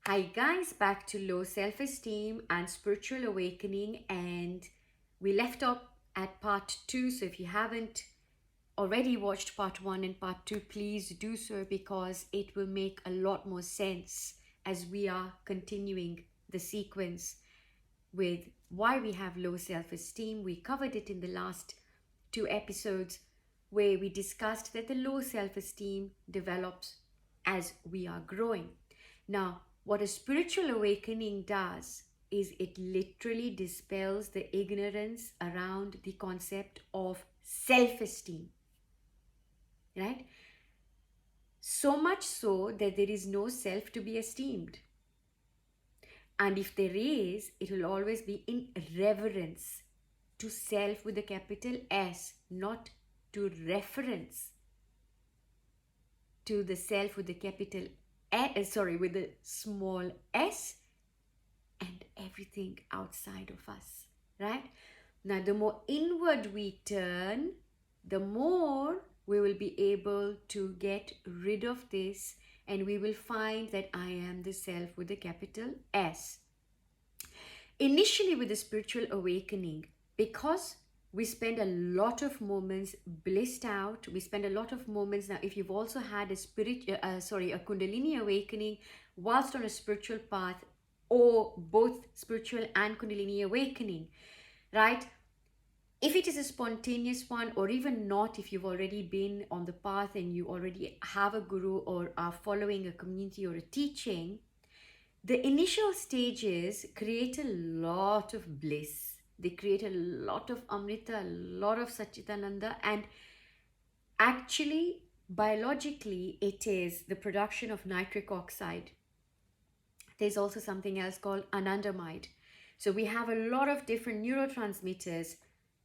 Hi guys, back to low self-esteem and spiritual awakening, and we left off at part 2. So if you haven't already watched part 1 and part 2, please do so because it will make a lot more sense as we are continuing the sequence with why we have low self-esteem. We covered it in the last 2 episodes where we discussed that the low self-esteem develops as we are growing. Now, what a spiritual awakening does is it literally dispels the ignorance around the concept of self-esteem, right? So much so that there is no self to be esteemed. And if there is, it will always be in reverence to self with a capital S, not to reference to the self with the capital with the small s and everything outside of us, right? Now, the more inward we turn, the more we will be able to get rid of this, and we will find that I am the self with the capital S. Initially, with the spiritual awakening, because we spend a lot of moments blissed out, we spend a lot of moments. Now, if you've also had a kundalini awakening whilst on a spiritual path, or both spiritual and kundalini awakening, right? If it is a spontaneous one, or even not, if you've already been on the path and you already have a guru or are following a community or a teaching, the initial stages create a lot of bliss. They create a lot of Amrita, a lot of Satchitananda, and actually, biologically, it is the production of nitric oxide. There's also something else called anandamide. So we have a lot of different neurotransmitters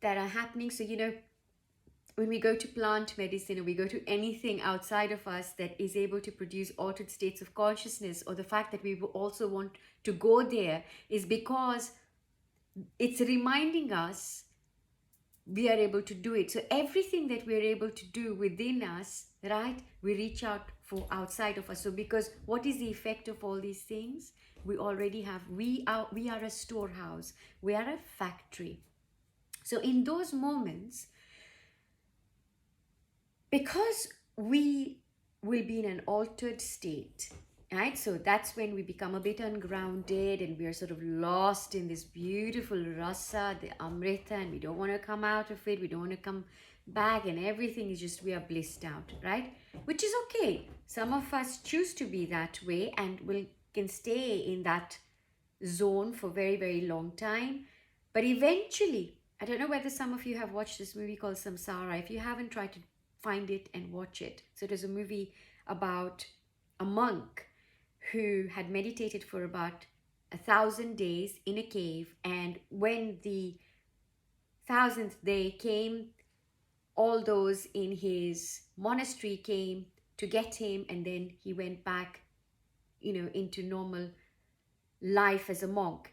that are happening. So, when we go to plant medicine or we go to anything outside of us that is able to produce altered states of consciousness, or the fact that we also want to go there, is because it's reminding us we are able to do it. So everything that we're able to do within us, right, we reach out for outside of us. So because what is the effect of all these things? We already have, we are a storehouse, we are a factory. So in those moments, because we will be in an altered state, right? So that's when we become a bit ungrounded and we are sort of lost in this beautiful rasa, the amrita, and we don't want to come out of it. We don't want to come back, and everything is just, we are blissed out, right? Which is okay. Some of us choose to be that way and can stay in that zone for very, very long time. But eventually, I don't know whether some of you have watched this movie called Samsara. If you haven't, tried to find it and watch it. So it was a movie about a monk who had meditated for about 1,000 days in a cave, and when the 1,000th day came, all those in his monastery came to get him, and then he went back, into normal life as a monk.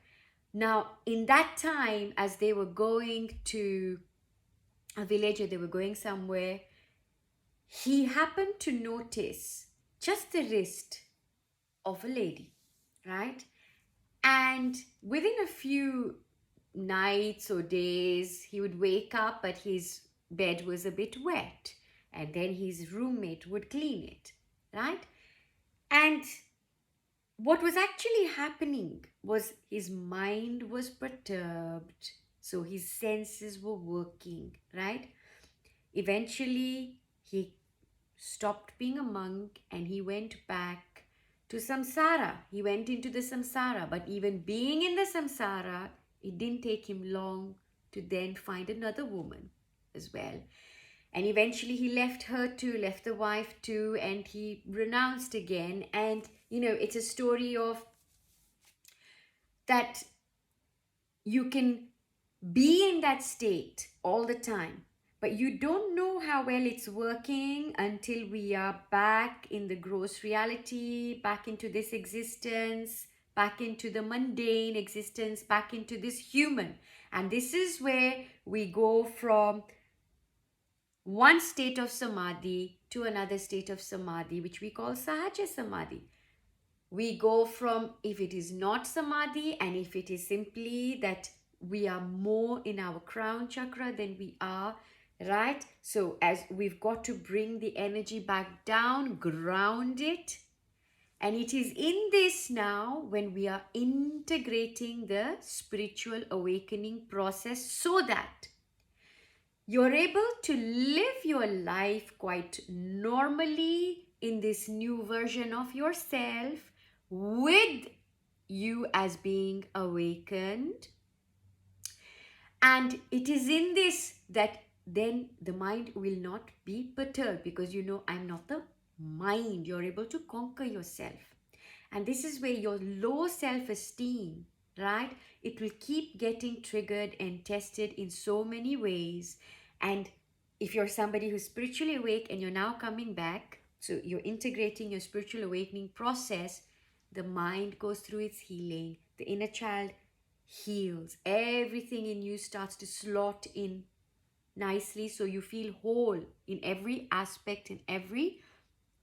Now, in that time, as they were going to a village or they were going somewhere, he happened to notice just the wrist of a lady, right? And within a few nights or days, he would wake up, but his bed was a bit wet, and then his roommate would clean it, right? And what was actually happening was his mind was perturbed, so his senses were working, right? Eventually, he stopped being a monk and he went back to samsara. He went into the samsara, but even being in the samsara, it didn't take him long to then find another woman as well. And eventually he left her too, left the wife too, and he renounced again. And, it's a story of that you can be in that state all the time, but you don't know how well it's working until we are back in the gross reality, back into this existence, back into the mundane existence, back into this human. And this is where we go from one state of samadhi to another state of samadhi, which we call sahaja samadhi. We go from, if it is not samadhi, and if it is simply that we are more in our crown chakra than we are, right? So as we've got to bring the energy back down, ground it. And it is in this now when we are integrating the spiritual awakening process so that you're able to live your life quite normally in this new version of yourself with you as being awakened. And it is in this that then the mind will not be perturbed, because you know, I'm not the mind. You're able to conquer yourself. And this is where your low self-esteem, right? It will keep getting triggered and tested in so many ways. And if you're somebody who's spiritually awake and you're now coming back, so you're integrating your spiritual awakening process, the mind goes through its healing, the inner child heals, everything in you starts to slot in nicely, so you feel whole in every aspect, in every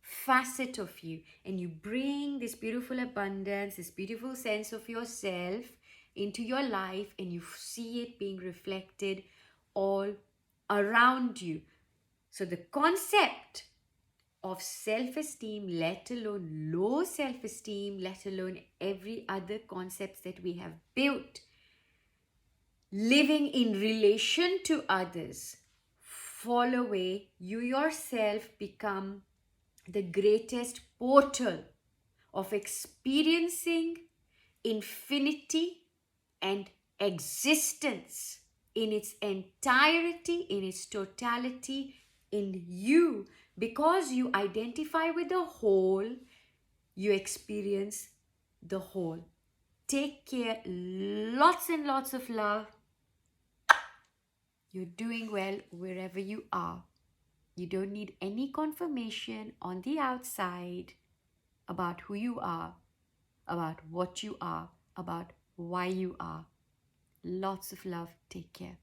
facet of you, and you bring this beautiful abundance, this beautiful sense of yourself into your life, and you see it being reflected all around you. So the concept of self-esteem, let alone low self-esteem, let alone every other concepts that we have built, living in relation to others, fall away. You yourself become the greatest portal of experiencing infinity and existence in its entirety, in its totality in you. Because you identify with the whole, you experience the whole. Take care. Lots and lots of love. You're doing well wherever you are. You don't need any confirmation on the outside about who you are, about what you are, about why you are. Lots of love. Take care.